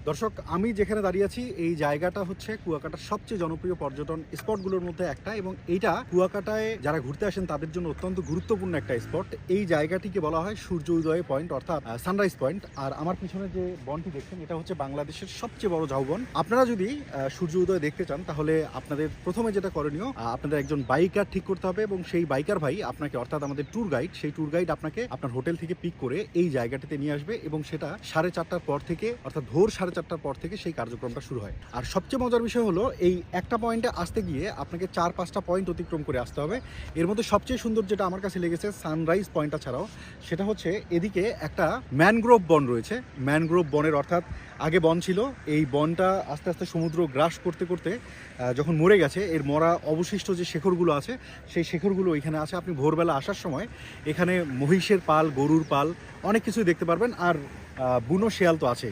দর্শক, আমি যেখানে দাঁড়িয়ে আছি এই জায়গাটা হচ্ছে কুয়াকাটার সবচেয়ে জনপ্রিয় পর্যটন স্পটগুলোর মধ্যে একটা, এবং এইটা কুয়াকাটায় যারা ঘুরতে আসেন তাদের জন্য অত্যন্ত গুরুত্বপূর্ণ একটা স্পট। এই জায়গাটিকে বলা হয় সূর্য উদয় পয়েন্ট অর্থাৎ সানরাইজ পয়েন্ট। আর আমার পিছনে যে বনটি দেখছেন এটা হচ্ছে বাংলাদেশের সবচেয়ে বড় ঝাউবন। আপনারা যদি সূর্য উদয় দেখতে চান তাহলে আপনাদের প্রথমে যেটা করণীয়, আপনাদের একজন বাইকার ঠিক করতে হবে, এবং সেই বাইকার ভাই আপনাকে, অর্থাৎ আমাদের ট্যুর গাইড, সেই ট্যুর গাইড আপনাকে আপনার হোটেল থেকে পিক করে এই জায়গাটিতে নিয়ে আসবে, এবং সেটা 4:30টার পর থেকে, অর্থাৎ ভোর 4:30টার পর থেকে সেই কার্যক্রমটা শুরু হয়। আর সবচেয়ে মজার বিষয় হলো এই একটা পয়েন্টে আসতে গিয়ে আপনাকে 4-5টা পয়েন্ট অতিক্রম করে আসতে হবে। এর মধ্যে সবচেয়ে সুন্দর যেটা আমার কাছে লেগেছে সানরাইজ পয়েন্টটা ছাড়াও, সেটা হচ্ছে এদিকে একটা ম্যানগ্রোভ বন রয়েছে। ম্যানগ্রোভ বনের, অর্থাৎ আগে বন ছিল, এই বনটা আস্তে আস্তে সমুদ্র গ্রাস করতে করতে যখন মরে গেছে, এর মরা অবশিষ্ট যে শেকড়গুলো আছে সেই শেকড়গুলো এখানে আছে। আপনি ভোরবেলা আসার সময় এখানে মহিষের পাল, গরুর পাল, অনেক কিছুই দেখতে পারবেন। আর বুনো শেয়াল তো আছে।